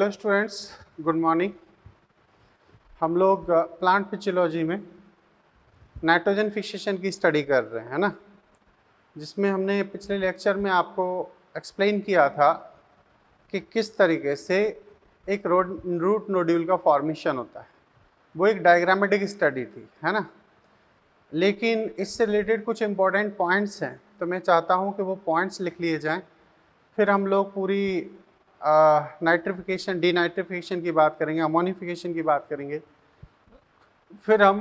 Hello students, good morning. हम लोग plant physiology में नाइट्रोजन फिक्सेशन की स्टडी कर रहे हैं, है ना, जिसमें हमने पिछले लेक्चर में आपको एक्सप्लेन किया था कि किस तरीके से एक रूट नोड्यूल का फॉर्मेशन होता है। वो एक डायग्रामेटिक स्टडी थी, है ना, लेकिन इससे रिलेटेड कुछ इंपॉर्टेंट पॉइंट्स हैं, तो मैं चाहता हूँ कि वो पॉइंट्स लिख लिए जाएँ। फिर हम लोग पूरी नाइट्रिफिकेशन, डीनाइट्रिफिकेशन की बात करेंगे, अमोनिफिकेशन की बात करेंगे, फिर हम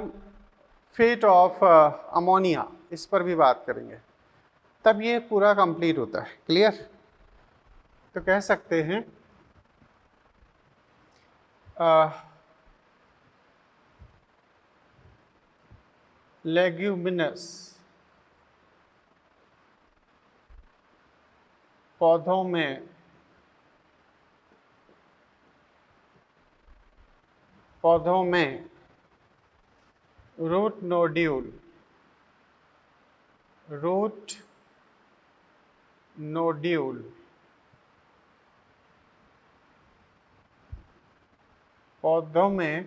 फेट ऑफ अमोनिया इस पर भी बात करेंगे, तब ये पूरा कंप्लीट होता है। क्लियर? तो कह सकते हैं लेग्यूमिनस पौधों में रूट नोड्यूल पौधों में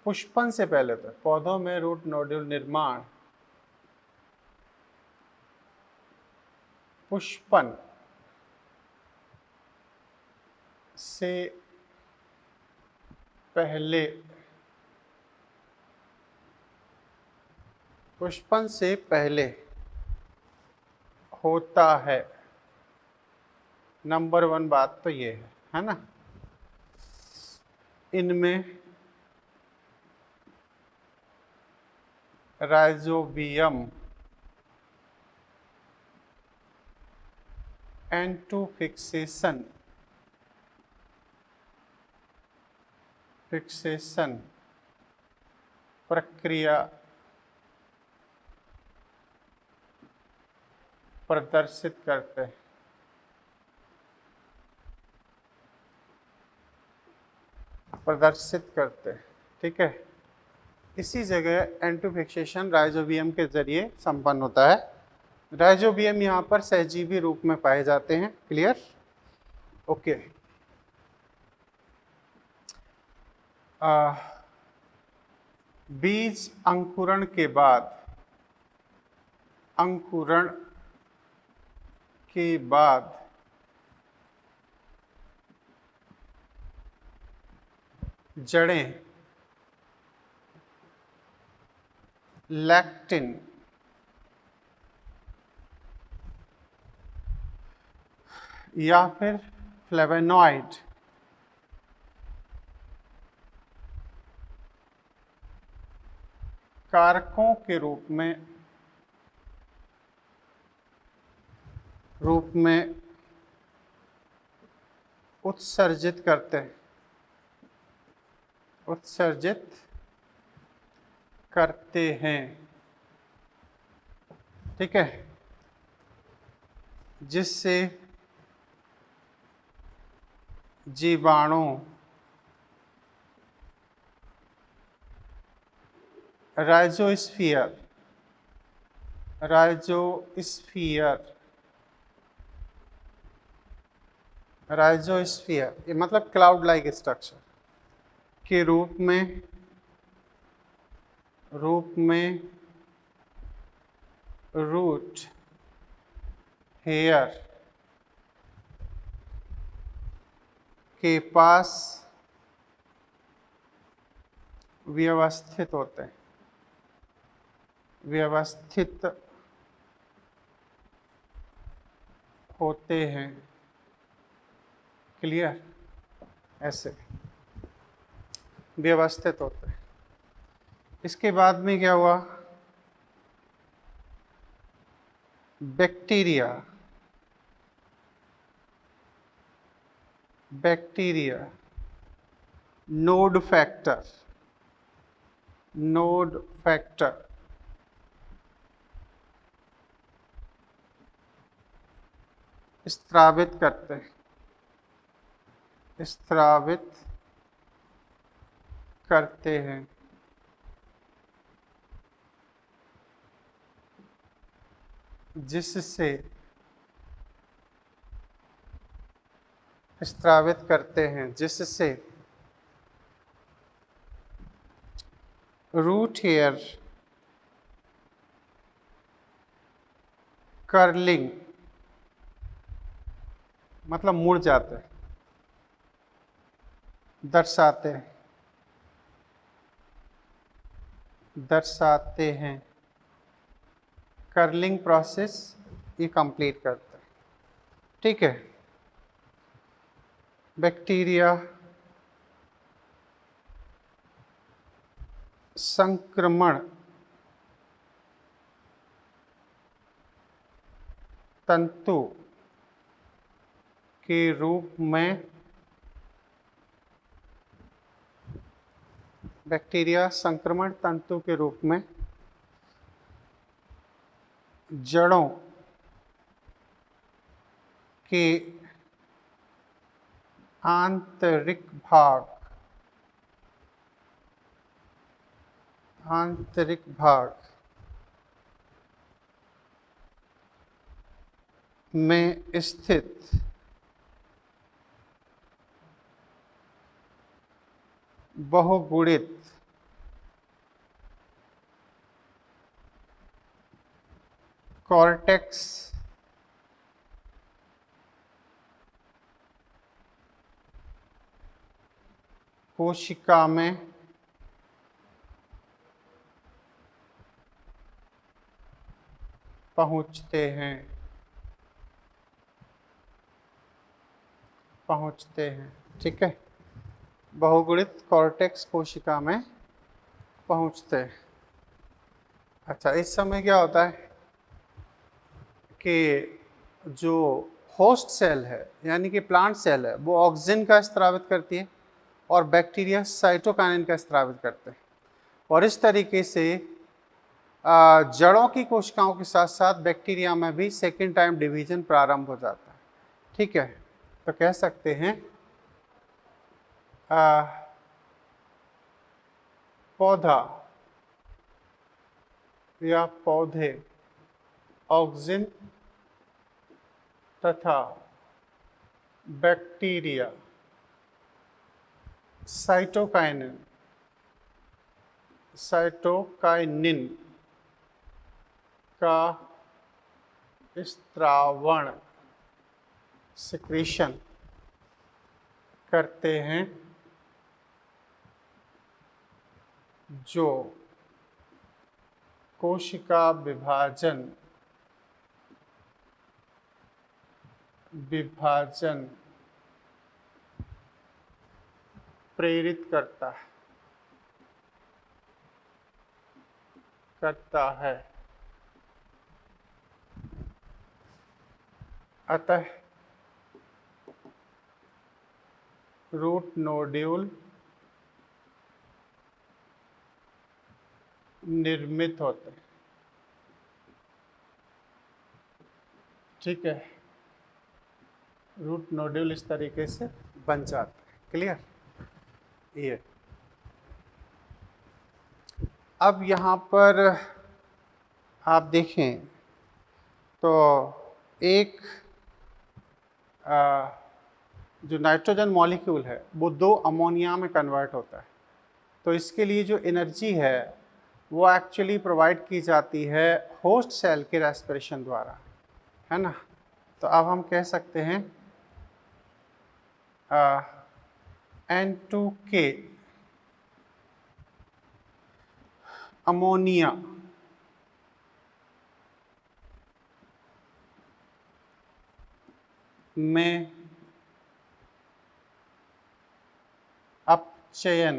पुष्पन से पहले तक पौधों में रूट नोड्यूल निर्माण पुष्पन से पहले होता है। नंबर 1 बात तो ये है ना, इनमें राइजोबियम N2 फिक्सेशन प्रक्रिया प्रदर्शित करते हैं। ठीक है, इसी जगह N2 फिक्सेशन राइजोबियम के जरिए संपन्न होता है। राइजोबियम यहाँ पर सहजीवी रूप में पाए जाते हैं। क्लियर? ओके। बीज अंकुरण के बाद जड़ें लैक्टिन या फिर फ्लेवेनॉइड कारकों के रूप में उत्सर्जित करते हैं। ठीक है, जिससे जीवाणु राइजोस्फीयर ये मतलब क्लाउड लाइक स्ट्रक्चर के रूप में रूट हेयर के पास व्यवस्थित होते हैं। क्लियर? ऐसे व्यवस्थित होते हैं। इसके बाद में क्या हुआ? बैक्टीरिया नोड फैक्टर स्त्रावित करते हैं, जिससे स्रावित करते हैं, जिससे रूट हेयर कर्लिंग मतलब मुड़ जाते हैं, दर्शाते हैं कर्लिंग प्रोसेस ये कंप्लीट करते हैं। ठीक है, बैक्टीरिया संक्रमण तंतु के रूप में जड़ों के आंतरिक भाग में स्थित बहुगुणित कॉर्टेक्स कोशिका में पहुंचते हैं। ठीक है, बहुगुणित कॉर्टेक्स कोशिका में पहुंचते हैं। अच्छा, इस समय क्या होता है कि जो होस्ट सेल है यानी कि प्लांट सेल है वो ऑक्सीजन का स्रावित करती है और बैक्टीरिया साइटोकाइनिन का स्रावित करते हैं, और इस तरीके से जड़ों की कोशिकाओं के साथ साथ बैक्टीरिया में भी सेकेंड टाइम डिवीजन प्रारंभ हो जाता है। ठीक है, तो कह सकते हैं पौधा या पौधे ऑक्सीजन तथा बैक्टीरिया साइटोकाइनिन का स्त्रावण सिक्रीशन करते हैं, जो कोशिका विभाजन प्रेरित करता है। अतः रूट नोड्यूल निर्मित होते हैं। ठीक है, रूट नोड्यूल इस तरीके से बन जाते हैं। क्लियर? ये अब यहाँ पर आप देखें तो एक जो नाइट्रोजन मॉलिक्यूल है वो 2 अमोनिया में कन्वर्ट होता है, तो इसके लिए जो एनर्जी है वो एक्चुअली प्रोवाइड की जाती है होस्ट सेल के रेस्पिरेशन द्वारा, है ना। तो अब हम कह सकते हैं N2K अमोनिया में अपचयन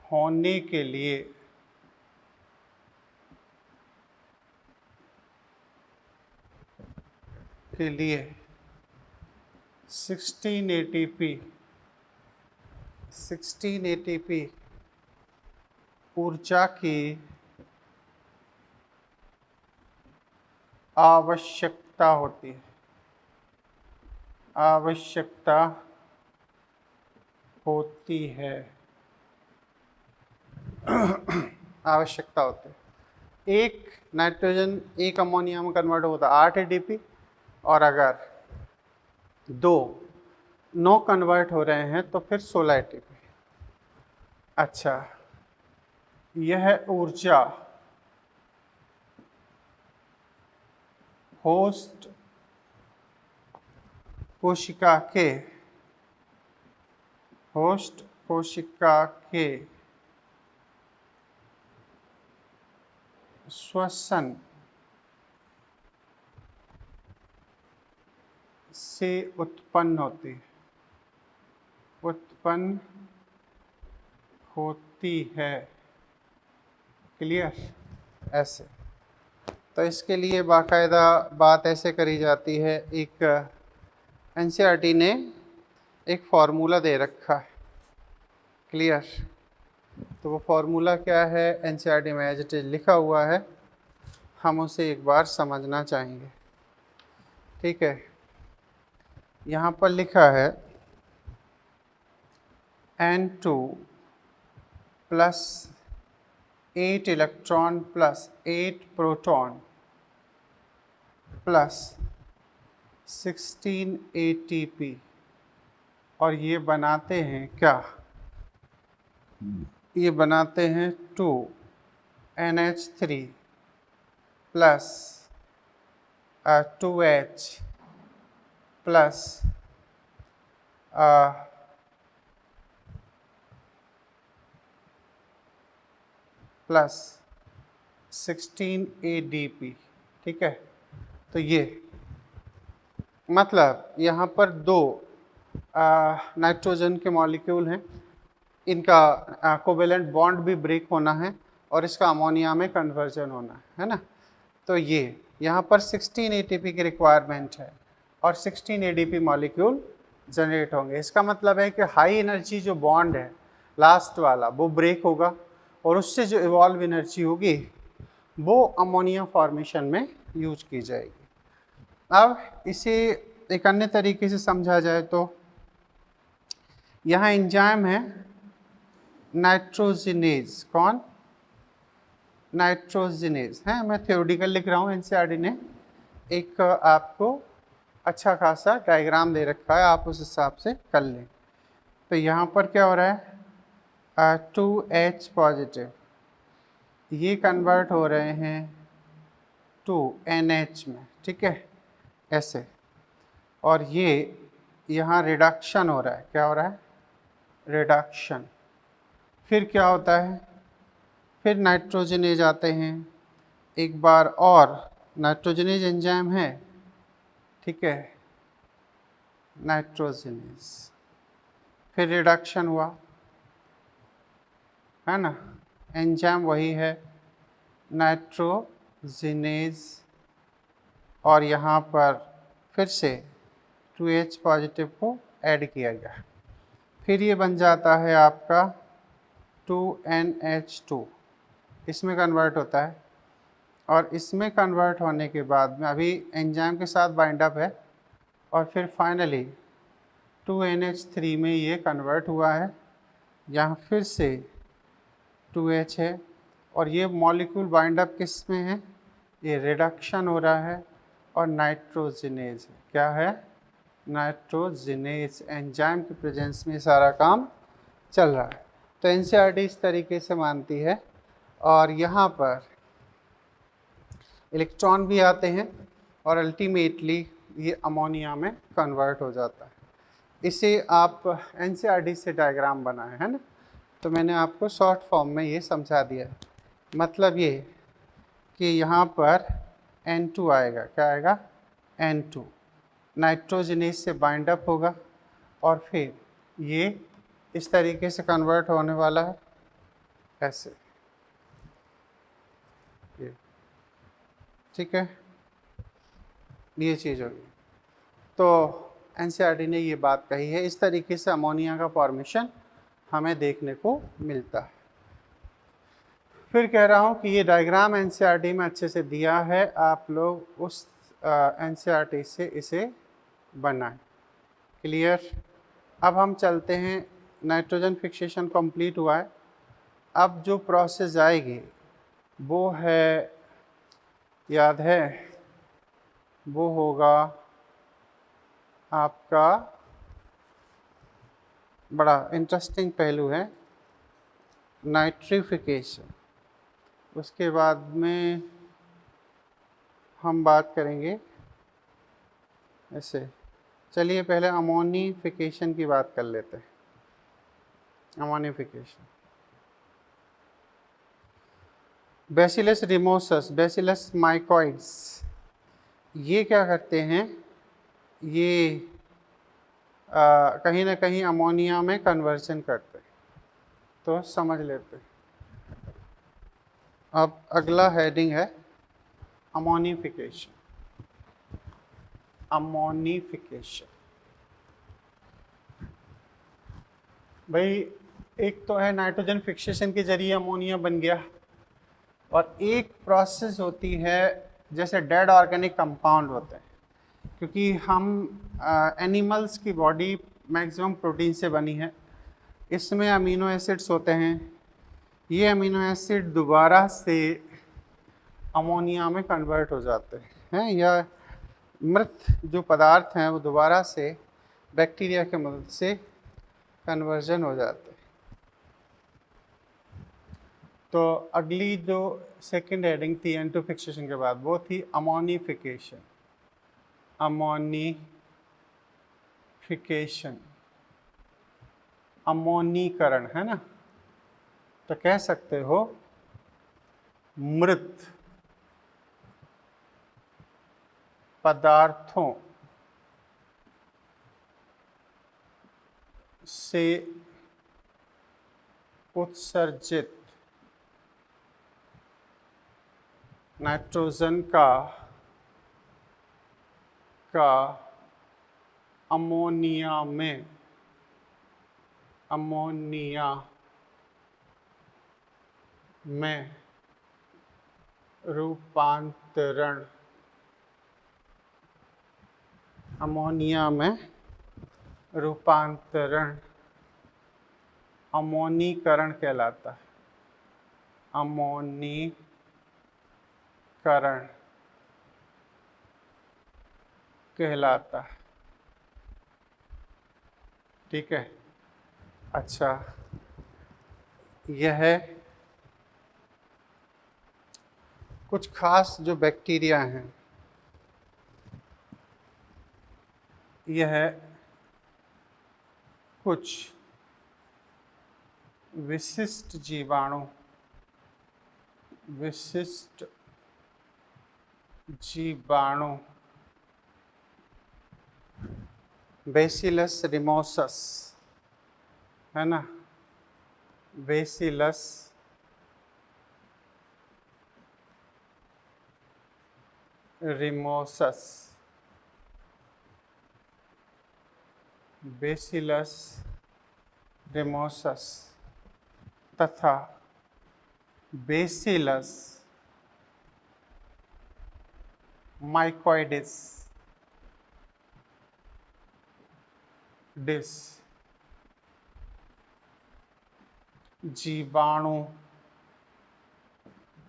होने के लिए के लिए 16 ATP ऊर्जा की आवश्यकता होती है। आवश्यकता होती है। एक नाइट्रोजन एक अमोनिया में कन्वर्ट होता है 8 ADP, और अगर 9 कन्वर्ट हो रहे हैं तो फिर 16 ATP। अच्छा, यह ऊर्जा होस्ट कोशिका के श्वसन से उत्पन्न होती है। क्लियर? ऐसे तो इसके लिए बाकायदा बात ऐसे करी जाती है, एक एनसीईआरटी ने एक फार्मूला दे रखा है। क्लियर? तो वो फार्मूला क्या है, एनसीईआरटी में एज इट इज लिखा हुआ है, हम उसे एक बार समझना चाहेंगे। ठीक है, यहाँ पर लिखा है N2 plus 8 electron plus 8 proton plus 16 ATP, और ये बनाते हैं क्या, ये बनाते हैं 2 NH3 plus 2H plus plus 16 ADP। ठीक है, तो ये मतलब यहाँ पर 2 नाइट्रोजन के मॉलिक्यूल हैं, इनका कोवेलेंट बॉन्ड भी ब्रेक होना है और इसका अमोनिया में कन्वर्जन होना है ना। तो ये यहाँ पर 16 ATP की रिक्वायरमेंट है और 16 ADP मॉलिक्यूल जनरेट होंगे। इसका मतलब है कि हाई एनर्जी जो बॉन्ड है लास्ट वाला वो ब्रेक होगा और उससे जो इवॉल्व एनर्जी होगी वो अमोनिया फॉर्मेशन में यूज की जाएगी। अब इसे एक अन्य तरीके से समझा जाए तो यहाँ एंजाइम है नाइट्रोजिनेज। कौन? नाइट्रोजिनेज है। मैं थ्योरेटिकल लिख रहा हूँ, एनसीईआरटी ने एक आपको अच्छा खासा डायग्राम दे रखा है, आप उस हिसाब से कर लें। तो यहाँ पर क्या हो रहा है, 2H पॉजिटिव, ये कन्वर्ट हो रहे हैं 2NH में। ठीक है, ऐसे, और ये यहाँ रिडक्शन हो रहा है। क्या हो रहा है? रिडक्शन। फिर क्या होता है, फिर नाइट्रोजनेज आते हैं एक बार और, नाइट्रोजनेज एंजाइम है। ठीक है, नाइट्रोजनेज, फिर रिडक्शन हुआ है ना, एंजाइम वही है नाइट्रोजिनेज, और यहाँ पर फिर से 2H पॉजिटिव को ऐड किया गया, फिर ये बन जाता है आपका 2NH2, इसमें कन्वर्ट होता है, और इसमें कन्वर्ट होने के बाद में अभी एंजाइम के साथ बाइंड अप है, और फिर फाइनली 2NH3 में ये कन्वर्ट हुआ है। यहाँ फिर से 2H है, और ये मॉलिक्यूल बाइंड अप किस में है, ये रिडक्शन हो रहा है और नाइट्रोजिनेज। क्या है? नाइट्रोजिनेज। एंजाइम के प्रेजेंस में सारा काम चल रहा है। तो एनसीईआरटी इस तरीके से मानती है, और यहाँ पर इलेक्ट्रॉन भी आते हैं और अल्टीमेटली ये अमोनिया में कन्वर्ट हो जाता है। इसे आप एनसीईआरटी से डायग्राम बनाए है ना, तो मैंने आपको शॉर्ट फॉर्म में ये समझा दिया है। मतलब ये कि यहाँ पर N2 आएगा। क्या आएगा? N2 नाइट्रोजनेज से बाइंड अप होगा, और फिर ये इस तरीके से कन्वर्ट होने वाला है, ऐसे। ये ठीक है, ये चीज़ होगी। तो एनसीईआरटी ने ये बात कही है, इस तरीके से अमोनिया का फॉर्मेशन हमें देखने को मिलता है। फिर कह रहा हूँ कि ये डायग्राम एनसीईआरटी में अच्छे से दिया है, आप लोग उस एनसीईआरटी से इसे बनाएं। क्लियर? अब हम चलते हैं, नाइट्रोजन फिक्सेशन कंप्लीट हुआ है। अब जो प्रोसेस आएगी वो है याद है? वो होगा आपका बड़ा इंटरेस्टिंग पहलू है नाइट्रिफिकेशन। उसके बाद में हम बात करेंगे ऐसे। चलिए पहले अमोनिफिकेशन की बात कर लेते हैं। अमोनिफिकेशन, बैसिलस रिमोसस, बैसिलस माइकोइड्स, ये क्या करते हैं? ये कहीं ना कहीं अमोनिया में कन्वर्जन करते हैं, तो समझ लेते हैं। अब अगला हेडिंग है अमोनिफिकेशन। अमोनिफिकेशन भाई, एक तो है नाइट्रोजन फिक्सेशन के जरिए अमोनिया बन गया, और एक प्रोसेस होती है जैसे डेड ऑर्गेनिक कंपाउंड होते हैं, क्योंकि हम एनिमल्स की बॉडी मैक्सिमम प्रोटीन से बनी है, इसमें अमीनो एसिड्स होते हैं। ये अमीनो एसिड दोबारा से अमोनिया में कन्वर्ट हो जाते हैं, या मृत जो पदार्थ हैं वो दोबारा से बैक्टीरिया के मदद से कन्वर्जन हो जाते हैं। तो अगली जो सेकंड हेडिंग थी एंटो फिक्सेशन के बाद, वो थी अमोनिफिकेशन। अमोनिफिकेशन, अमोनीकरण, है ना? तो कह सकते हो मृत पदार्थों से उत्सर्जित नाइट्रोजन का अमोनिया में रूपांतरण, अमोनिया में रूपांतरण अमोनीकरण कहलाता है। अमोनीकरण कहलाता है, ठीक है? अच्छा, यह है कुछ खास जो बैक्टीरिया हैं, यह कुछ विशिष्ट जीवाणु, बैसिलस रिमोसस, है ना? बैसिलस रिमोसस, बैसिलस रिमोसस तथा बैसिलस माइकोइडिस जीवाणु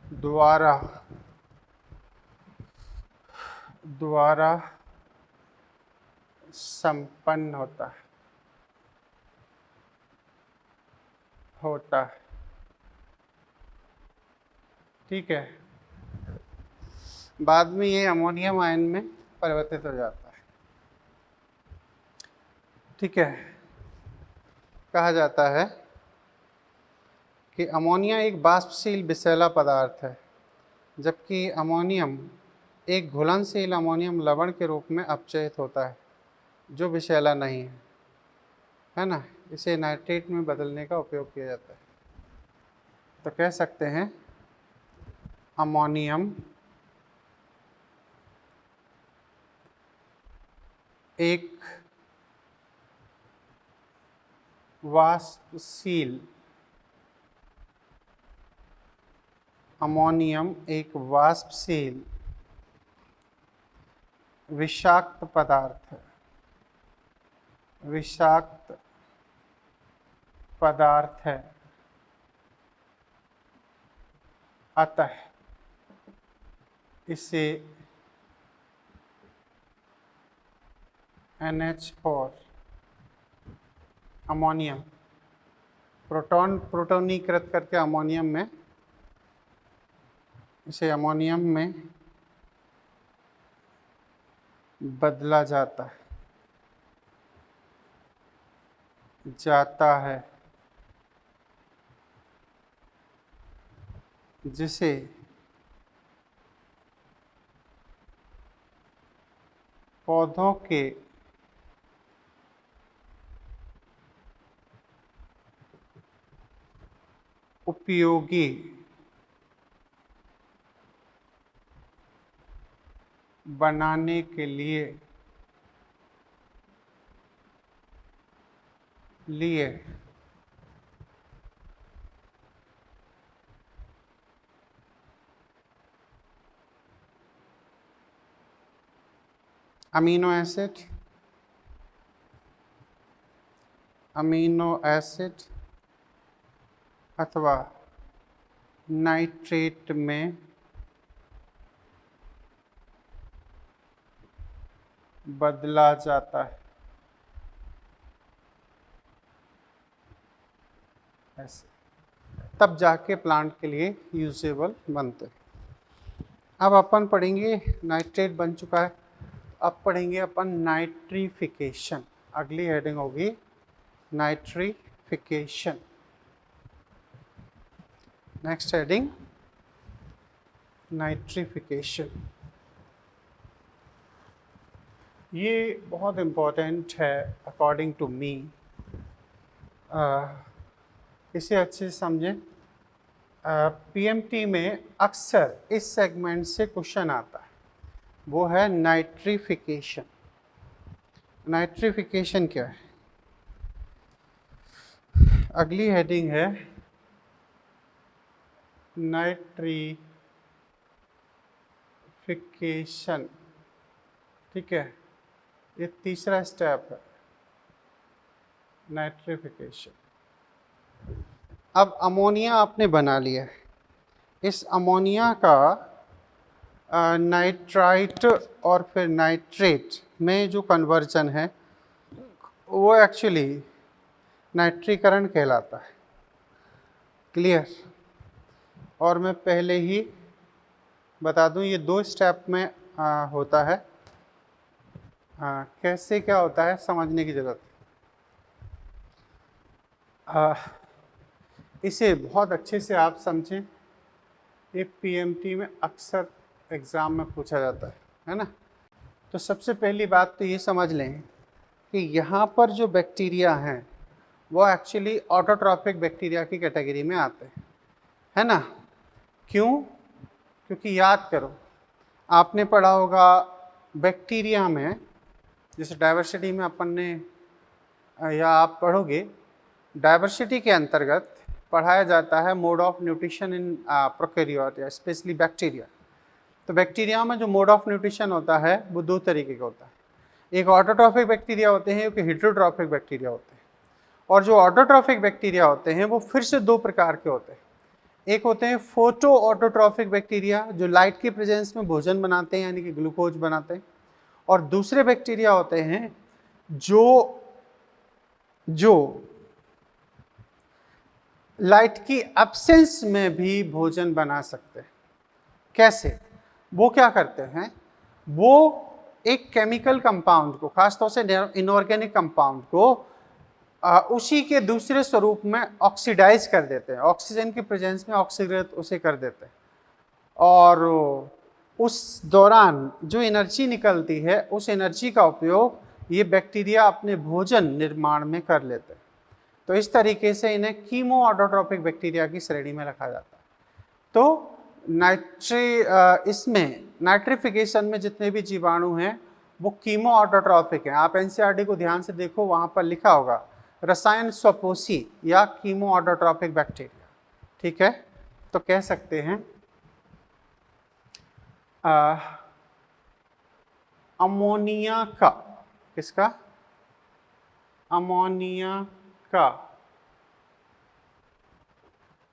द्वारा संपन्न होता है, ठीक है? बाद में ये अमोनियम आयन में परिवर्तित हो जाता है, ठीक है? कहा जाता है कि अमोनिया एक वाष्पशील विषैला पदार्थ है, जबकि अमोनियम एक घुलनशील अमोनियम लवण के रूप में अपचयित होता है, जो विषैला नहीं है ना? इसे नाइट्रेट में बदलने का उपयोग किया जाता है। तो कह सकते हैं अमोनियम एक वाष्पशील विषाक्त पदार्थ है। अतः इसे NH4 अमोनियम, प्रोटोनीकृत करके अमोनियम में, इसे अमोनियम में बदला जाता है जिसे पौधों के उपयोगी बनाने के लिए अमीनो एसिड अथवा नाइट्रेट में बदला जाता है, ऐसे तब जाके प्लांट के लिए यूजेबल बनते हैं। अब अपन पढ़ेंगे, नाइट्रेट बन चुका है, अब पढ़ेंगे अपन नाइट्रिफिकेशन। अगली हेडिंग होगी नाइट्रिफिकेशन। Next heading nitrification. ये बहुत इम्पोर्टेंट है अकॉर्डिंग टू मी, इसे अच्छे से समझें। पीएमटी में अक्सर इस सेगमेंट से क्वेश्चन आता है, वो है नाइट्रिफिकेशन। नाइट्रिफिकेशन क्या है? अगली हेडिंग है नाइट्रिफिकेशन, ठीक है, ये तीसरा स्टेप है नाइट्रिफिकेशन। अब अमोनिया आपने बना लिया है, इस अमोनिया का नाइट्राइट और फिर नाइट्रेट में जो कन्वर्जन है वो एक्चुअली नाइट्रीकरण कहलाता है। क्लियर? और मैं पहले ही बता दूं ये 2 स्टेप में होता है। कैसे क्या होता है समझने की ज़रूरत है। इसे बहुत अच्छे से आप समझें, ये पीएमटी में अक्सर एग्ज़ाम में पूछा जाता है ना। तो सबसे पहली बात तो ये समझ लें कि यहाँ पर जो बैक्टीरिया हैं वो एक्चुअली ऑटोट्रॉफिक बैक्टीरिया की कैटेगरी में आते हैं, है ना। क्यों? क्योंकि याद करो, आपने पढ़ा होगा बैक्टीरिया में, जैसे डाइवर्सिटी में अपन ने, या आप पढ़ोगे, डाइवर्सिटी के अंतर्गत पढ़ाया जाता है mode of nutrition in prokaryote या स्पेशली बैक्टीरिया। तो बैक्टीरिया में जो मोड ऑफ न्यूट्रिशन होता है वो 2 तरीके का होता है। एक ऑटोट्रॉफिक बैक्टीरिया होते हैं, एक हेटेरोट्रॉफिक बैक्टीरिया होते हैं। और जो ऑटोट्रॉफिक बैक्टीरिया होते हैं वो फिर से 2 प्रकार के होते हैं। एक होते हैं फोटो ऑटोट्रॉफिक बैक्टीरिया, जो लाइट की प्रेजेंस में भोजन बनाते हैं, यानी कि ग्लूकोज बनाते हैं। और दूसरे बैक्टीरिया होते हैं जो लाइट की एब्सेंस में भी भोजन बना सकते हैं। कैसे? वो क्या करते हैं, वो एक केमिकल कंपाउंड को, खासतौर से इनऑर्गेनिक कंपाउंड को उसी के दूसरे स्वरूप में ऑक्सीडाइज कर देते हैं, ऑक्सीजन की प्रेजेंस में ऑक्सीकृत उसे कर देते हैं। और उस दौरान जो एनर्जी निकलती है उस एनर्जी का उपयोग ये बैक्टीरिया अपने भोजन निर्माण में कर लेते हैं। तो इस तरीके से इन्हें कीमो ऑटोट्रॉफिक बैक्टीरिया की श्रेणी में रखा जाता है। तो इसमें नाइट्रिफिकेशन में जितने भी जीवाणु हैं वो कीमो ऑटोट्रॉफिक हैं। आप एनसीईआरटी को ध्यान से देखो, वहाँ पर लिखा होगा रसायन स्वपोषी या कीमो ऑटोट्रॉफिक बैक्टीरिया, ठीक है। तो कह सकते हैं अमोनिया का, किसका? अमोनिया का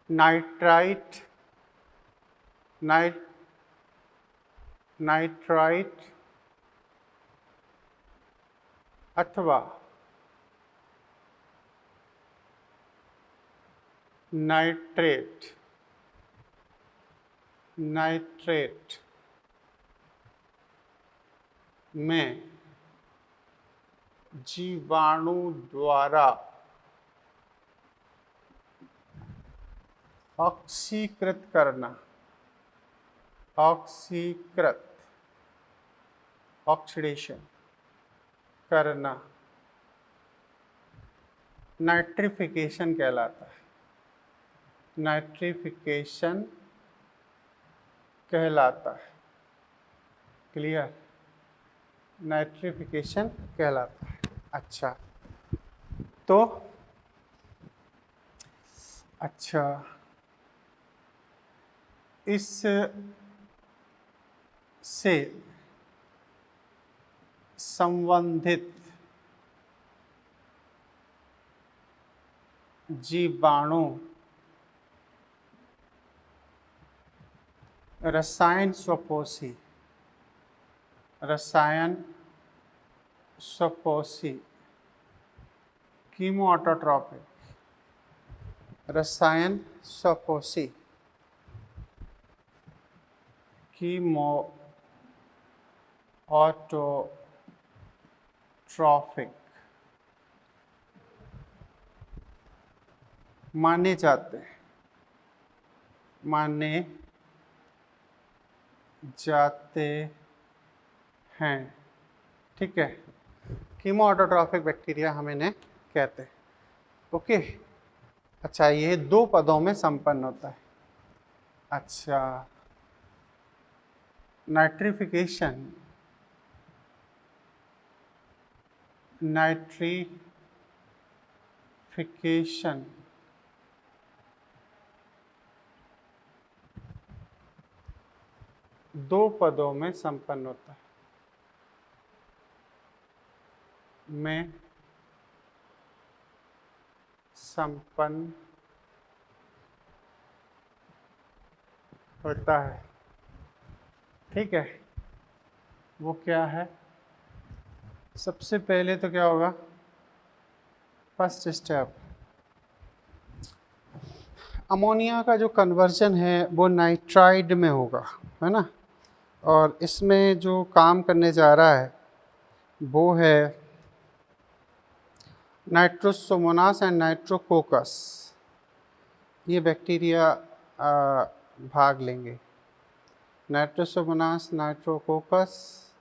नाइट्राइट नाइट्राइट अथवा नाइट्रेट में जीवाणु द्वारा ऑक्सीकृत करना, ऑक्सीडेशन करना नाइट्रिफिकेशन कहलाता है। नाइट्रिफिकेशन कहलाता है। क्लियर? नाइट्रिफिकेशन कहलाता है। अच्छा, तो अच्छा, इस से संबंधित जीवाणु रसायन स्वपोषी कीमोऑटोट्रॉपिक, रसायन स्वपोषी कीमोऑटोट्रॉपिक माने जाते हैं। ठीक है, कीमोऑटोट्रॉपिक बैक्टीरिया हम इन्हें कहते हैं। ओके, अच्छा, ये 2 पदों में संपन्न होता है। अच्छा, नाइट्रिफिकेशन 2 पदों में संपन्न होता है। संपन्न होता है। ठीक है, वो क्या है? सबसे पहले तो क्या होगा? फर्स्ट स्टेप, अमोनिया का जो कन्वर्जन है वो नाइट्राइड में होगा, है ना। और इसमें जो काम करने जा रहा है वो है नाइट्रोसोमोनास एंड नाइट्रोकोकस। ये बैक्टीरिया भाग लेंगे। नाइट्रोसोमोनास, नाइट्रोकोकस,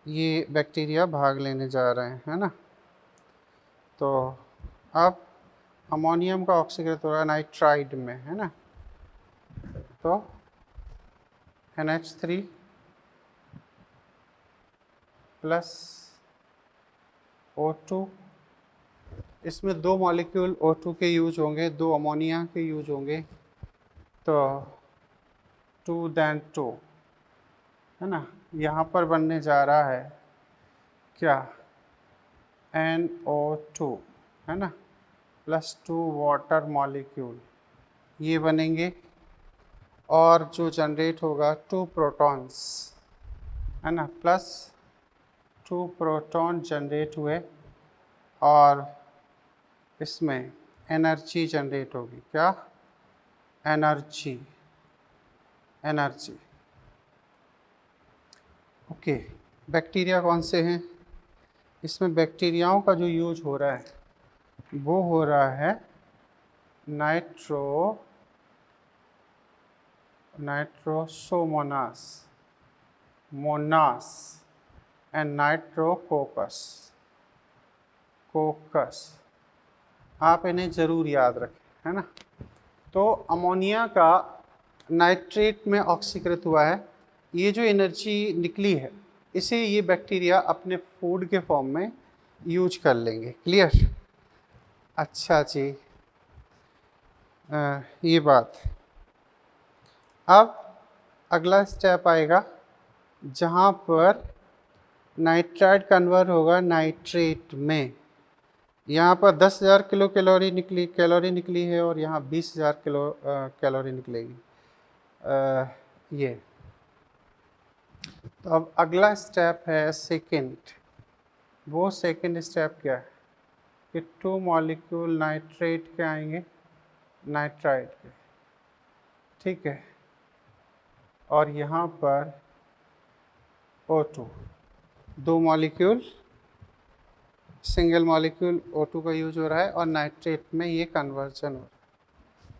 ये बैक्टीरिया भाग लेने जा रहे हैं, है ना। तो अब अमोनियम का ऑक्सीकृत हो रहा है नाइट्राइड में, है ना। तो NH3 प्लस O2, इसमें 2 मॉलिक्यूल O2 के यूज होंगे, 2 अमोनिया के यूज होंगे, तो 2 then 2, है ना। यहाँ पर बनने जा रहा है क्या? NO2, है ना, प्लस 2 वाटर मॉलिक्यूल, ये बनेंगे। और जो जनरेट होगा 2 प्रोटॉन्स, है ना, प्लस 2 प्रोटॉन जनरेट हुए और इसमें एनर्जी जनरेट होगी। क्या? एनर्जी। ओके, बैक्टीरिया कौन से हैं? इसमें बैक्टीरियाओं का जो यूज हो रहा है वो हो रहा है नाइट्रोसोमोनास एंड नाइट्रोकोकस। आप इन्हें ज़रूर याद रखें, है ना। तो अमोनिया का नाइट्रेट में ऑक्सीकृत हुआ है। ये जो एनर्जी निकली है इसे ये बैक्टीरिया अपने फूड के फॉर्म में यूज कर लेंगे। क्लियर? अच्छा जी, ये बात। अब अगला स्टेप आएगा जहाँ पर नाइट्राइट कन्वर्ट होगा नाइट्रेट में। यहाँ पर 10,000 किलो कैलोरी निकली है और यहाँ 20,000 किलो कैलोरी निकलेगी। ये। तो अब अगला स्टेप है सेकंड। वो सेकंड स्टेप क्या है कि 2 मॉलिक्यूल नाइट्रेट के आएंगे, नाइट्राइड के, ठीक है, और यहाँ पर O2, 2 molecule, single molecule O2 का यूज हो रहा है और नाइट्रेट में ये कन्वर्जन हो रहा है,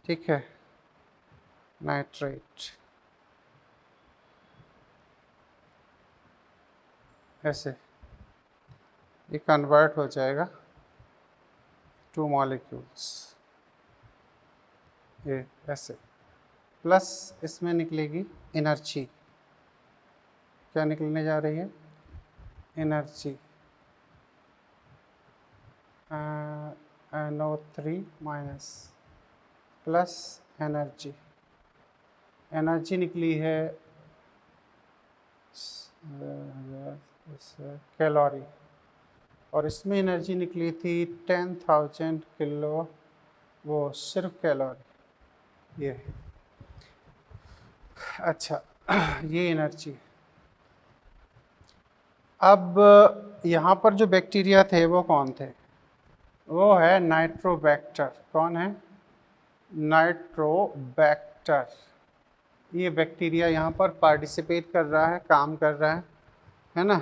ठीक है, नाइट्रेट ऐसे ये कन्वर्ट हो जाएगा 2 मॉलिक्यूल्स, ये ऐसे, प्लस इसमें निकलेगी एनर्जी। क्या निकलने जा रही है? Energy, NO3 minus plus energy, energy निकली है कैलोरी, और इसमें एनर्जी निकली थी 10,000 किलो, वो सिर्फ कैलोरी, ये। अच्छा, ये एनर्जी। अब यहाँ पर जो बैक्टीरिया थे वो कौन थे? वो है नाइट्रोबैक्टर। कौन है? नाइट्रोबैक्टर। ये बैक्टीरिया यहाँ पर पार्टिसिपेट कर रहा है, काम कर रहा है ना।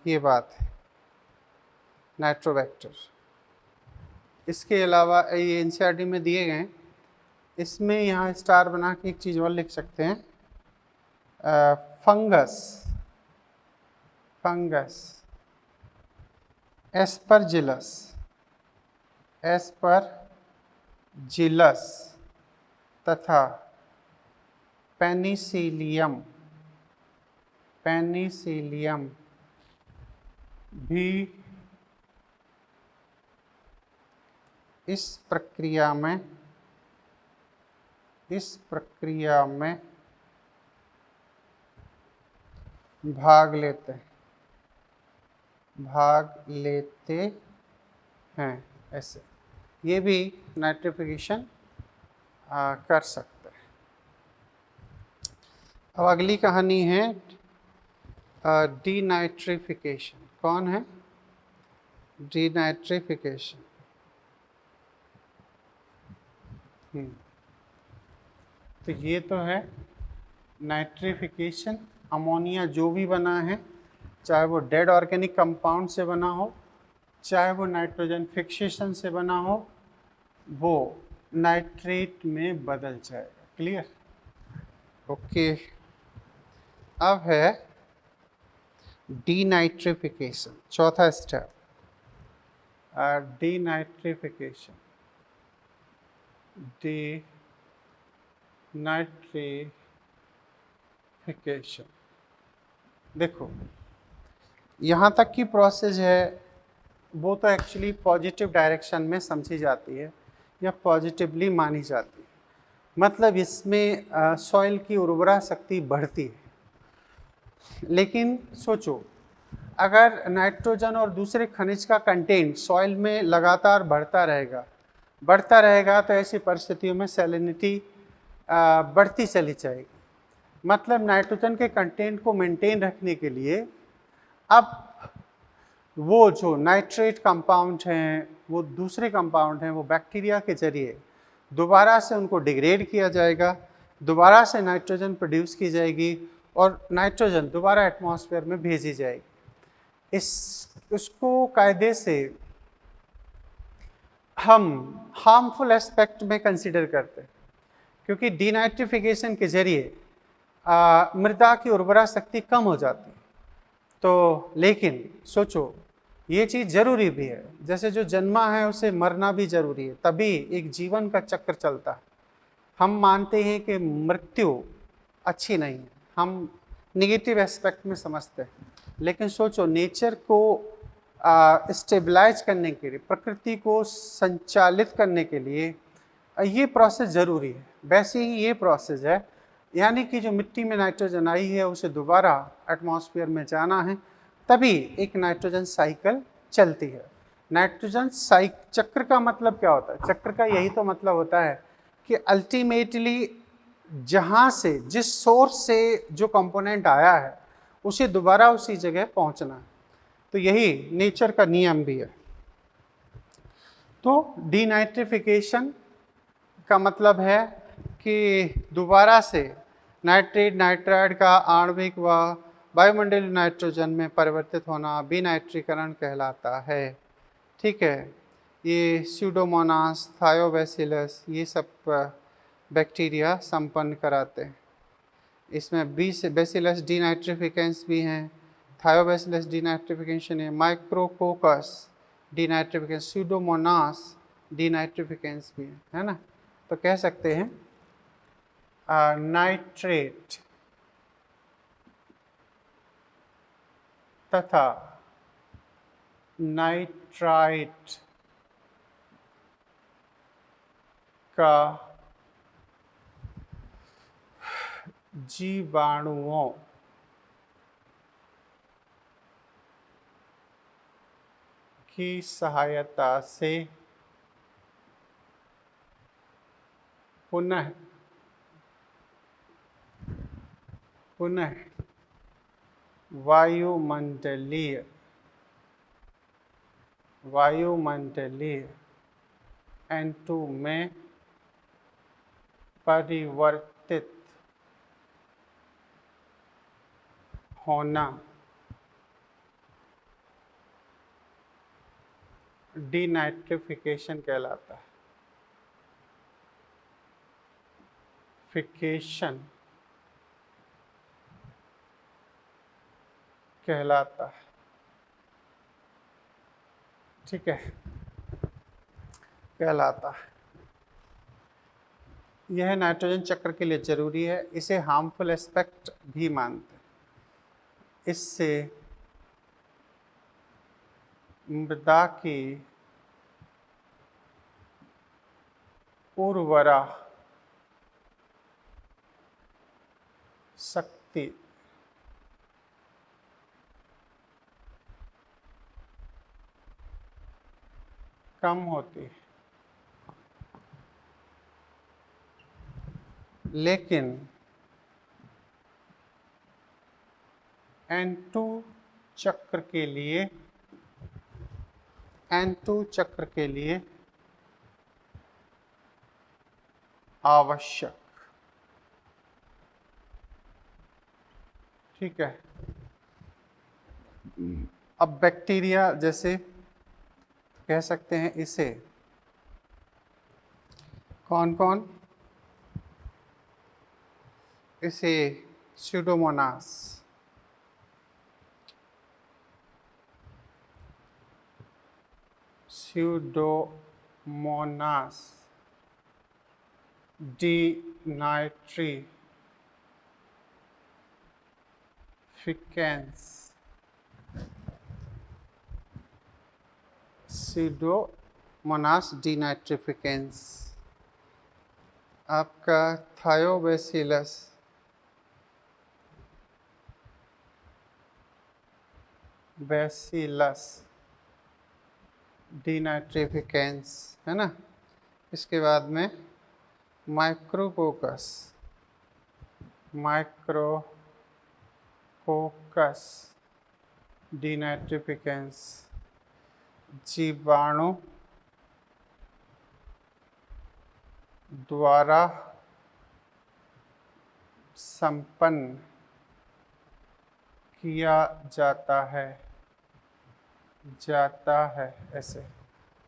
ये बात है, नाइट्रोबैक्टर। इसके अलावा ये एनसीईआरटी में दिए गए, इसमें यहाँ स्टार बना के एक चीज़ और लिख सकते हैं, फंगस, फंगस, एस्परजिलस, एस्परजिलस तथा पेनिसिलियम, पेनिसिलियम भी इस प्रक्रिया में भाग लेते हैं ऐसे। ये भी नाइट्रिफिकेशन कर सकते हैं। अब अगली कहानी है डीनाइट्रिफिकेशन। कौन है? डीनाइट्रिफिकेशन। तो ये तो है नाइट्रिफिकेशन। अमोनिया जो भी बना है, चाहे वो डेड ऑर्गेनिक कंपाउंड से बना हो, चाहे वो नाइट्रोजन फिक्सेशन से बना हो, वो नाइट्रेट में बदल जाएगा। क्लियर? ओके। अब है डीनाइट्रिफिकेशन, चौथा स्टेप, डीनाइट्रिफिकेशन। डीनाइट्रिफिकेशन, देखो यहाँ तक की प्रोसेस है वो तो एक्चुअली पॉजिटिव डायरेक्शन में समझी जाती है या पॉजिटिवली मानी जाती है। मतलब इसमें सॉइल की उर्वरा शक्ति बढ़ती है। लेकिन सोचो, अगर नाइट्रोजन और दूसरे खनिज का कंटेंट सॉइल में लगातार बढ़ता रहेगा तो ऐसी परिस्थितियों में सैलिनिटी बढ़ती चली जाएगी। मतलब नाइट्रोजन के कंटेंट को मेंटेन रखने के लिए अब वो जो नाइट्रेट कंपाउंड हैं, वो दूसरे कंपाउंड हैं, वो बैक्टीरिया के जरिए दोबारा से उनको डिग्रेड किया जाएगा, दोबारा से नाइट्रोजन प्रोड्यूस की जाएगी और नाइट्रोजन दोबारा एटमॉस्फेयर में भेजी जाएगी। उसको कायदे से हम हार्मफुल एस्पेक्ट में कंसीडर करते हैं, क्योंकि डीनाइट्रिफिकेशन के जरिए मृदा की उर्वरा शक्ति कम हो जाती है। तो लेकिन सोचो, ये चीज़ जरूरी भी है। जैसे जो जन्मा है उसे मरना भी जरूरी है, तभी एक जीवन का चक्र चलता है। हम मानते हैं कि मृत्यु अच्छी नहीं है, हम निगेटिव एस्पेक्ट में समझते हैं, लेकिन सोचो नेचर को स्टेबलाइज करने के लिए, प्रकृति को संचालित करने के लिए ये प्रोसेस ज़रूरी है। वैसे ही ये प्रोसेस है, यानी कि जो मिट्टी में नाइट्रोजन आई है उसे दोबारा एटमॉस्फेयर में जाना है, तभी एक नाइट्रोजन साइकिल चलती है। नाइट्रोजन चक्र का मतलब क्या होता है? चक्र का यही तो मतलब होता है कि अल्टीमेटली जहाँ से, जिस सोर्स से जो कंपोनेंट आया है उसे दोबारा उसी जगह पहुँचना है। तो यही नेचर का नियम भी है। तो डीनाइट्रिफिकेशन का मतलब है कि दोबारा से नाइट्रेट नाइट्राइड का आणविक व वायुमंडलीय नाइट्रोजन में परिवर्तित होना विनाइट्रीकरण कहलाता है। ठीक है, ये स्यूडोमोनास, थायोबैसिलस, ये सब बैक्टीरिया संपन्न कराते हैं। इसमें बैसिलस डीनाइट्रिफिकेंस भी हैं, थायोबैसिलस डीनाइट्रिफिकेशन है, माइक्रोकोकस डीनाइट्रिफिकेंस, स्यूडोमोनास डीनाइट्रिफिकेंस भी है ना। तो कह सकते हैं नाइट्रेट तथा नाइट्राइट का जीवाणुओं की सहायता से पुनः वायुमंडलीय N2 में परिवर्तित होना डीनाइट्रिफिकेशन कहलाता है। फिकेशन कहलाता है। ठीक है, कहलाता है। यह नाइट्रोजन चक्र के लिए जरूरी है। इसे हार्मफुल एस्पेक्ट भी मानते हैं। इससे मृदा की उर्वरा शक्ति कम होती है, लेकिन N2 चक्र के लिए आवश्यक। ठीक है, अब बैक्टीरिया जैसे कह सकते हैं इसे कौन कौन, इसे स्यूडोमोनास, डीनाइट्रिफिकेंस, स्यूडोमोनास डीनाइट्रिफिकेंस, आपका थायोबैसिलस डीनाइट्रिफिकेंस है ना। इसके बाद में माइक्रोकोकस डीनाइट्रिफिकेंस, जीवाणु द्वारा संपन्न किया जाता है ऐसे।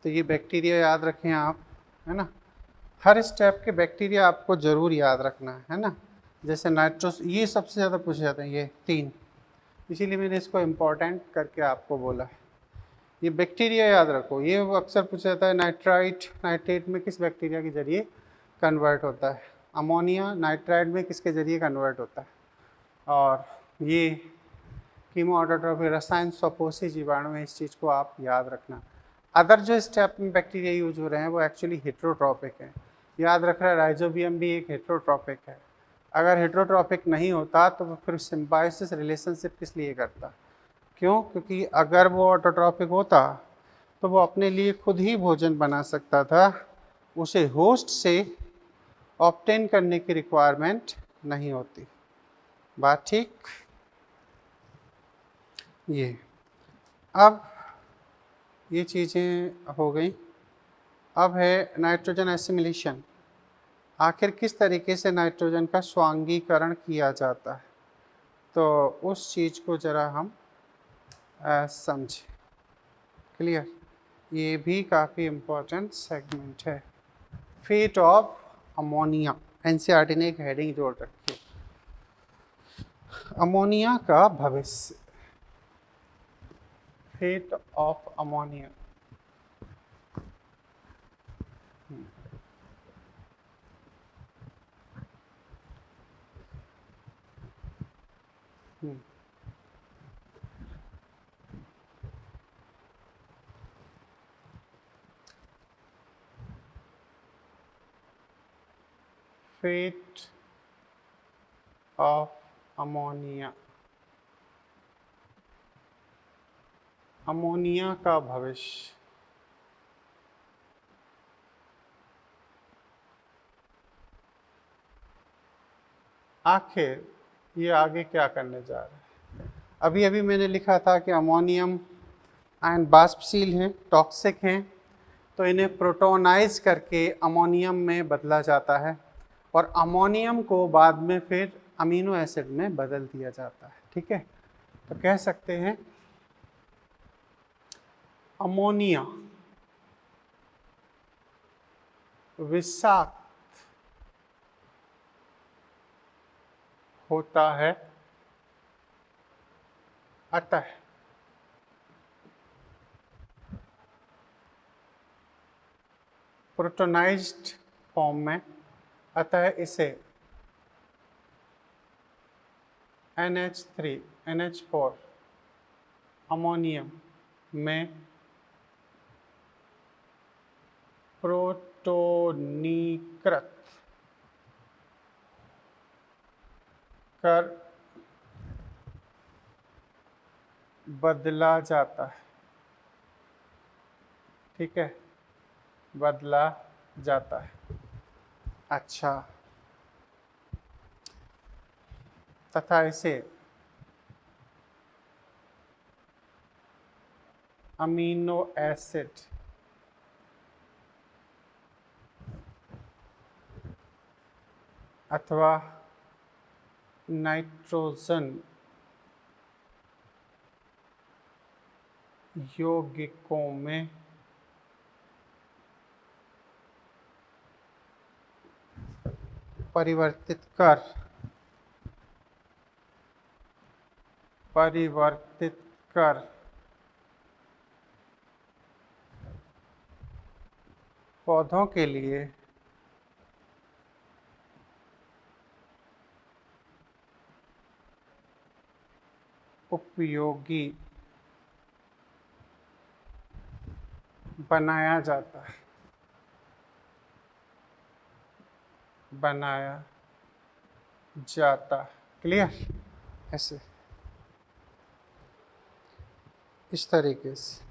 तो ये बैक्टीरिया याद रखें आप, है ना। हर स्टेप के बैक्टीरिया आपको ज़रूर याद रखना है ना। जैसे नाइट्रोस, ये सबसे ज़्यादा पूछे जाते हैं, ये 3, इसीलिए मैंने इसको इम्पोर्टेंट करके आपको बोला है। ये बैक्टीरिया याद रखो। ये अक्सर पूछा जाता है नाइट्रेट में किस बैक्टीरिया के जरिए कन्वर्ट होता है, अमोनिया नाइट्राइड में किसके जरिए कन्वर्ट होता है, और ये कीमो ऑटोट्रॉफी रसायन स्वपोषी जीवाणु में, इस चीज़ को आप याद रखना। अदर जो स्टेप में बैक्टीरिया यूज हो रहे हैं वो एक्चुअली हेट्रोट्रॉपिक है। याद रख रहा है, राइजोबियम भी एक हेट्रोट्रॉपिक है। अगर हेट्रोट्रॉपिक नहीं होता तो वो फिर सिम्बायोसिस रिलेशनशिप किस लिए करता? क्यों? क्योंकि अगर वो ऑटोट्रॉपिक होता तो वो अपने लिए खुद ही भोजन बना सकता था, उसे होस्ट से ऑब्टेन करने की रिक्वायरमेंट नहीं होती। बात ठीक। ये अब ये चीज़ें हो गई। अब है नाइट्रोजन एसिमिलेशन। आखिर किस तरीके से नाइट्रोजन का स्वांगीकरण किया जाता है, तो उस चीज़ को ज़रा हम समझें। क्लियर? ये भी काफ़ी इम्पोर्टेंट सेगमेंट है। फेट ऑफ अमोनिया, एनसीईआरटी ने एक हेडिंग जोड़ रखी है, अमोनिया का भविष्य। Fate of ammonia. Fate of ammonia, ammonia का भविष्य। आखिर ये आगे क्या करने जा रहा है? अभी अभी मैंने लिखा था कि अमोनियम आयन बाष्पशील हैं, टॉक्सिक हैं, तो इन्हें प्रोटोनाइज करके अमोनियम में बदला जाता है और अमोनियम को बाद में फिर अमीनो एसिड में बदल दिया जाता है। ठीक है, तो कह सकते हैं अमोनिया विषाक्त होता है, अतः प्रोटोनाइज्ड फॉर्म में, अतः इसे NH3 NH4 अमोनियम में प्रोटोनीकृत कर बदला जाता है। ठीक है, बदला जाता है। अच्छा, तथा इसे अमीनो एसिड अथवा नाइट्रोजन यौगिकों में परिवर्तित कर पौधों के लिए उपयोगी बनाया जाता है, बनाया जाता है। क्लियर? ऐसे इस तरीके से।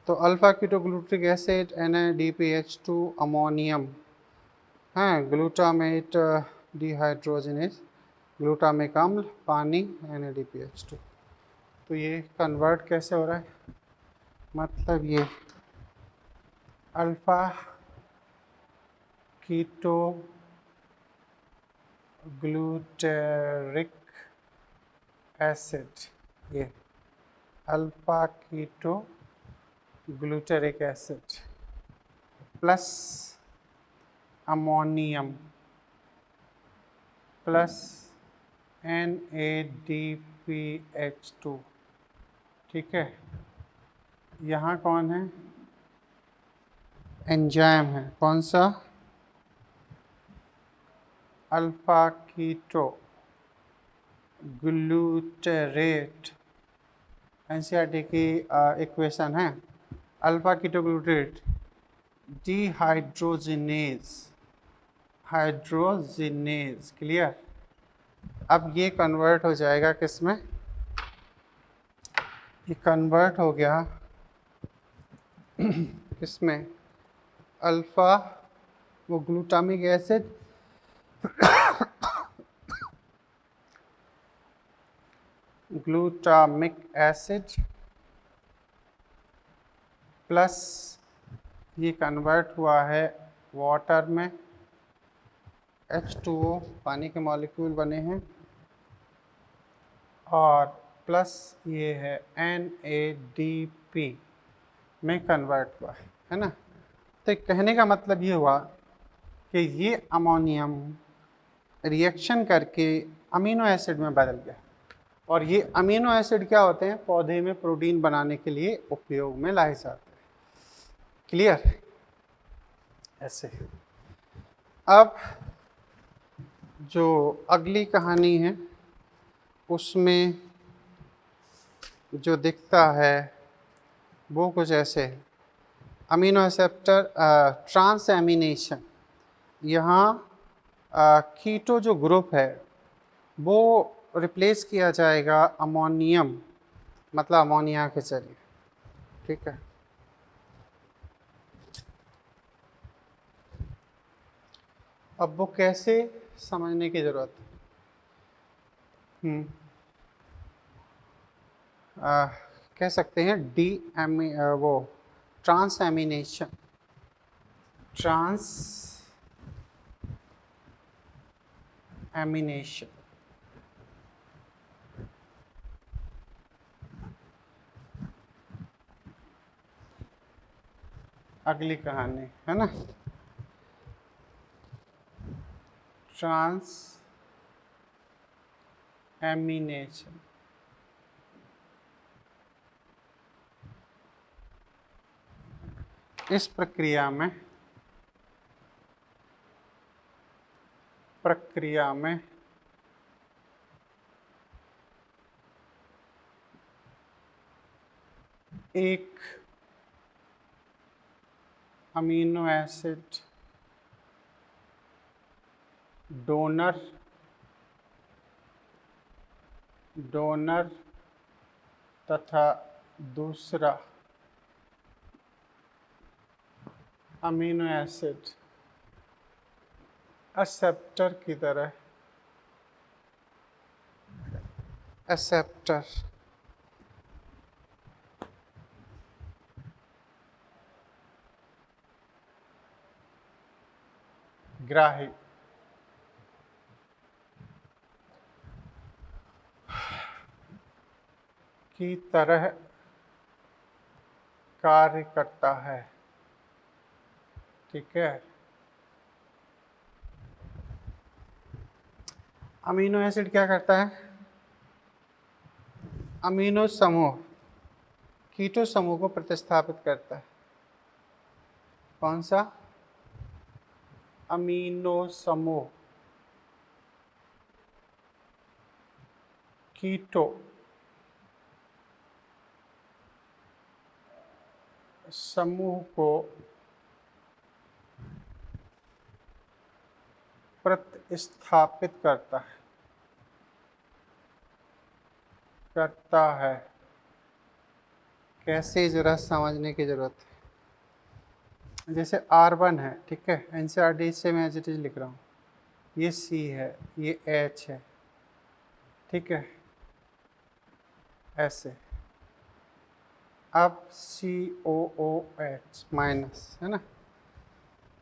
तो alpha ketoglutaric acid NADPH2 ammonium, हाँ, ग्लूटामेट डिहाइड्रोजनेज, ग्लूटामिक अम्ल, पानी, NADPH2। तो ये कन्वर्ट कैसे हो रहा है? मतलब ये अल्फा कीटोग्लूटरिक एसिड, ये alpha ketoglutaric acid plus ammonium plus NADPH2। ठीक है, यहाँ कौन है? एंजाइम है। कौन सा? Alpha keto glutarate. एनसीईआरटी की इक्वेशन है alpha ketoglutarate dehydrogenase, hydrogenase. Clear? अब ये कन्वर्ट हो जाएगा किस में? ये कन्वर्ट हो गया किस में? अल्फा वो glutamic acid glutamic acid plus ये कन्वर्ट हुआ है वाटर में, H2O पानी के मॉलिक्यूल बने हैं, और प्लस ये है NADP में कन्वर्ट हुआ है ना। तो कहने का मतलब ये हुआ कि ये अमोनियम रिएक्शन करके अमीनो एसिड में बदल गया, और ये अमीनो एसिड क्या होते हैं, पौधे में प्रोटीन बनाने के लिए उपयोग में लाए जाते हैं। क्लियर? ऐसे। अब जो अगली कहानी है उसमें जो दिखता है वो कुछ ऐसे है। अमीनो एक्सेप्टर ट्रांस एमिनेशन, यहाँ कीटो जो ग्रुप है वो रिप्लेस किया जाएगा अमोनियम, मतलब अमोनिया के जरिए। ठीक है, अब वो कैसे समझने की ज़रूरत है। कह सकते हैं वो ट्रांस एमिनेशन, ट्रांस एमिनेशन अगली कहानी है ना। ट्रांस एमिनेशन, इस प्रक्रिया में एक अमीनो एसिड डोनर तथा दूसरा अमीनो एसिड एक्सेप्टर की तरह एक्सेप्टर ग्राही की तरह कार्य करता है। ठीक है, अमीनो एसिड क्या करता है, अमीनो समूह कीटो समूह को प्रतिस्थापित करता है। कौन सा? अमीनो समूह कीटो समूह को प्रतिस्थापित करता है। कैसे, जरा समझने की जरूरत है। जैसे R1 है, ठीक है, NCERT से मैं एज इट इज लिख रहा हूँ, ये C है, ये H है, ठीक है, ऐसे। अब COOH माइनस है ना,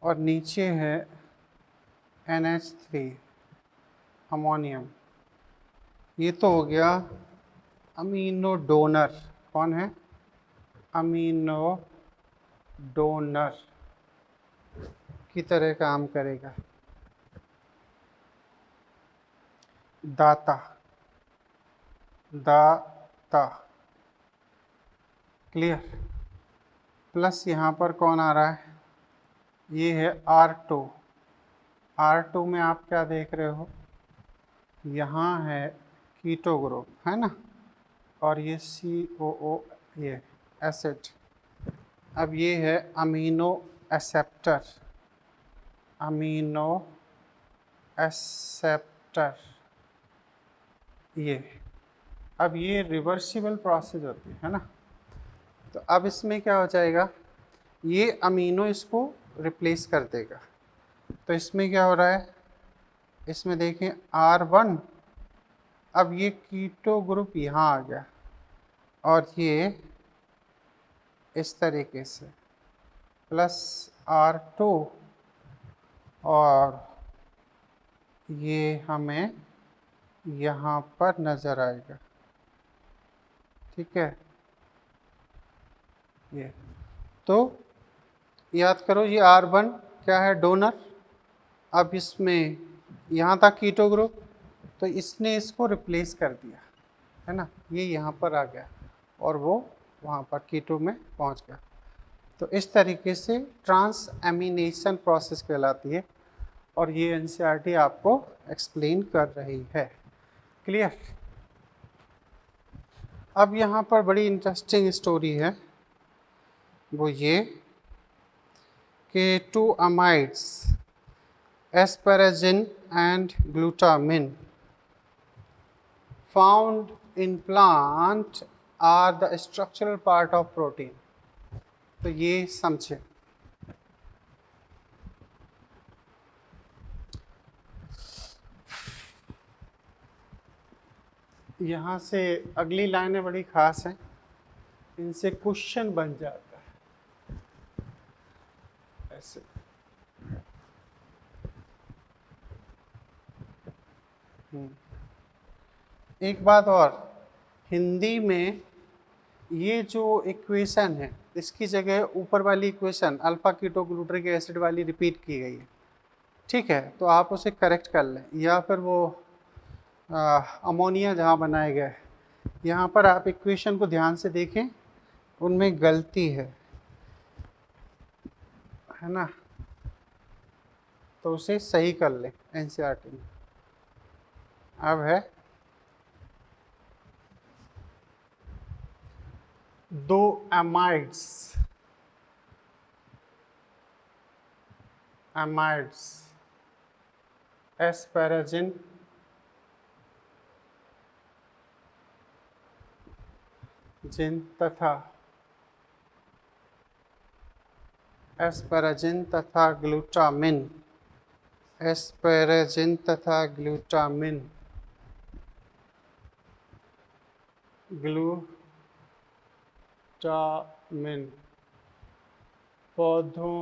और नीचे है NH3 अमोनियम। ये तो हो गया अमीनो डोनर। कौन है? अमीनो डोनर की तरह काम करेगा। दाता क्लियर? प्लस यहाँ पर कौन आ रहा है, ये है R2 में आप क्या देख रहे हो, यहाँ है कीटो ग्रुप है ना, और ये COO ये एसिड। अब ये है अमीनो एक्सेप्टर ये। अब ये रिवर्सिबल प्रोसेस होती है ना, तो अब इसमें क्या हो जाएगा, ये अमीनो इसको रिप्लेस कर देगा, तो इसमें क्या हो रहा है, इसमें देखें R1, अब ये कीटो ग्रुप यहाँ आ गया और ये इस तरीके से प्लस R2 और ये हमें यहाँ पर नज़र आएगा। ठीक है, ये तो याद करो, ये R1 क्या है, डोनर। अब इसमें यहाँ था कीटो ग्रुप, तो इसने इसको रिप्लेस कर दिया, है ना, ये यहाँ पर आ गया और वो वहाँ पर कीटो में पहुँच गया। तो इस तरीके से ट्रांस एमिनेशन प्रोसेस कहलाती है और ये एनसीईआरटी आपको एक्सप्लेन कर रही है। क्लियर। अब यहाँ पर बड़ी इंटरेस्टिंग स्टोरी है, वो ये कि 2 amides asparagine and glutamine found in plant are the structural part of protein। तो ये समझे। यहाँ से अगली लाइनें बड़ी खास हैं, इनसे क्वेश्चन बन जाता है ऐसे। एक बात और, हिंदी में ये जो इक्वेशन है, इसकी जगह ऊपर वाली इक्वेशन अल्फा कीटोग्लूटरिक एसिड वाली रिपीट की गई है। ठीक है, तो आप उसे करेक्ट कर लें, या फिर वो अमोनिया जहाँ बनाए गए, यहाँ पर आप इक्वेशन को ध्यान से देखें, उनमें गलती है ना, तो उसे सही कर लें एनसीईआरटी में। अब है 2 अमाइड्स एस्पैराजिन तथा ग्लूटामिन, पौधों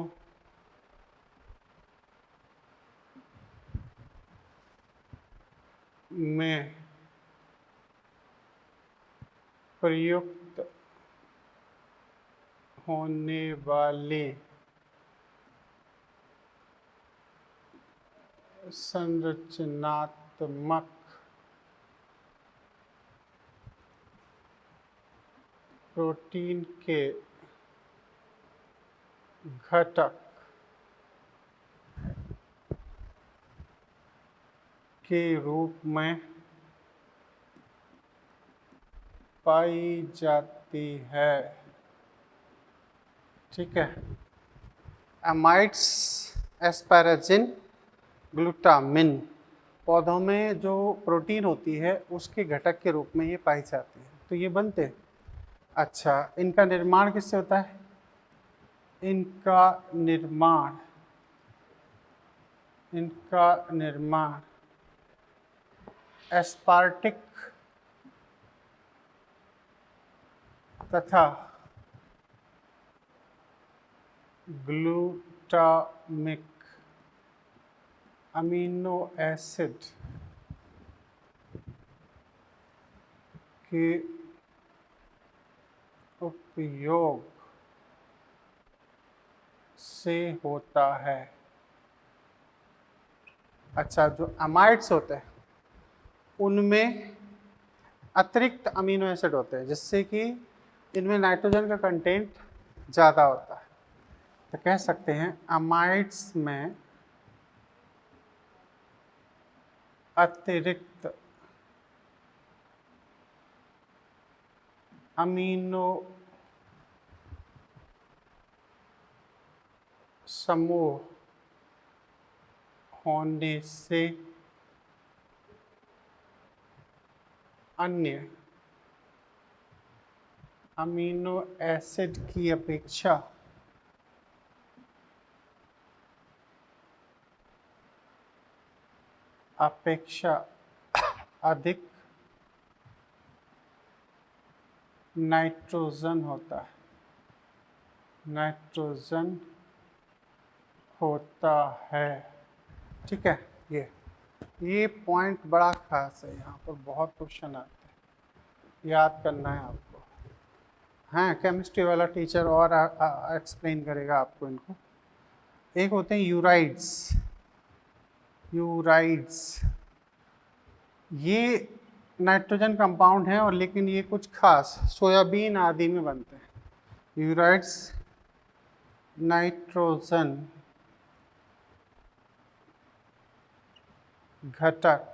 में प्रयुक्त होने वाले संरचनात्मक प्रोटीन के घटक के रूप में पाई जाती है। ठीक है, अमाइड्स, एस्पैराजिन, ग्लूटामिन, पौधों में जो प्रोटीन होती है उसके घटक के रूप में ये पाई जाती है। तो ये बनते हैं। अच्छा, इनका निर्माण किससे होता है? इनका निर्माण एस्पार्टिक तथा ग्लूटामिक अमीनो एसिड के उपयोग से होता है। अच्छा, जो अमाइड्स होते हैं उनमें अतिरिक्त अमीनो एसिड होते हैं, जिससे कि इनमें नाइट्रोजन का कंटेंट ज़्यादा होता है। तो कह सकते हैं अमाइड्स में अतिरिक्त अमीनो समूह होने से अन्य अमीनो एसिड की अपेक्षा अपेक्षा अधिक नाइट्रोजन होता है, नाइट्रोजन होता है। ठीक है, ये पॉइंट बड़ा खास है, यहाँ पर बहुत क्वेश्चन आते हैं, याद करना है आपको। हाँ, केमिस्ट्री वाला टीचर और एक्सप्लेन करेगा आपको इनको। एक होते हैं यूराइड्स, यूराइड्स ये नाइट्रोजन कंपाउंड हैं, और लेकिन ये कुछ खास सोयाबीन आदि में बनते हैं। यूराइड्स नाइट्रोजन घटक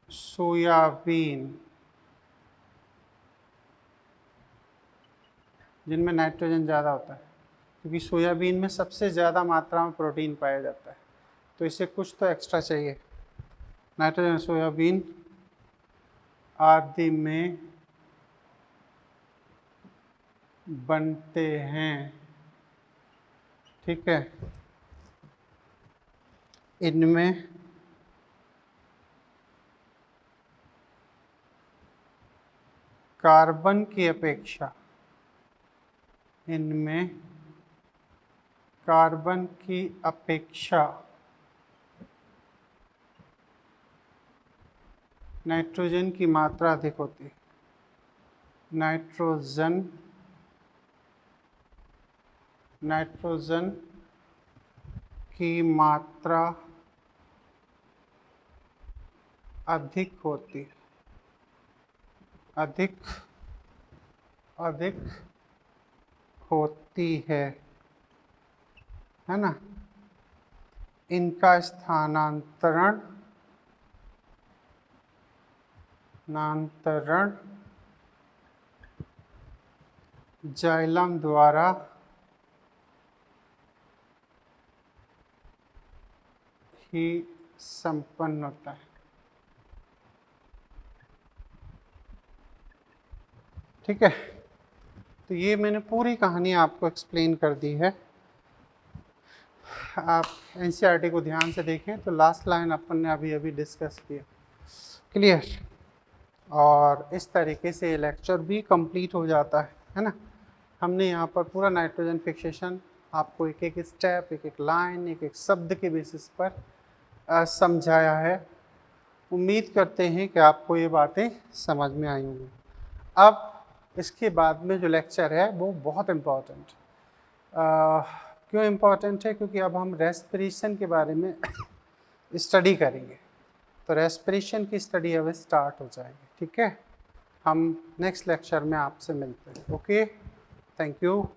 सोयाबीन जिनमें नाइट्रोजन ज़्यादा होता है, क्योंकि सोयाबीन में सबसे ज़्यादा मात्रा में प्रोटीन पाया जाता है, तो इसे कुछ तो एक्स्ट्रा चाहिए। नाइट्रोजन सोयाबीन आदि में बनते हैं। ठीक है, इनमें कार्बन की अपेक्षा, इनमें कार्बन की अपेक्षा नाइट्रोजन की मात्रा अधिक होती है। नाइट्रोजन की मात्रा अधिक होती है, अधिक होती है ना। इनका स्थानांतरण जाइलम द्वारा ही संपन्न होता है। ठीक है, तो ये मैंने पूरी कहानी आपको एक्सप्लेन कर दी है। आप एनसीईआरटी को ध्यान से देखें तो लास्ट लाइन अपन ने अभी डिस्कस किया। क्लियर? और इस तरीके से लेक्चर भी कंप्लीट हो जाता है ना। हमने यहाँ पर पूरा नाइट्रोजन फिक्सेशन आपको एक एक स्टेप, एक एक लाइन, एक एक शब्द के बेसिस पर समझाया है। उम्मीद करते हैं कि आपको ये बातें समझ में आई होंगी। अब इसके बाद में जो लेक्चर है वो बहुत इम्पॉर्टेंट। क्यों इम्पॉर्टेंट है? क्योंकि अब हम रेस्पिरेशन के बारे में स्टडी करेंगे, तो रेस्पिरेशन की स्टडी अब स्टार्ट हो जाएगी। ठीक है, हम नेक्स्ट लेक्चर में आपसे मिलते हैं। Okay, thank you.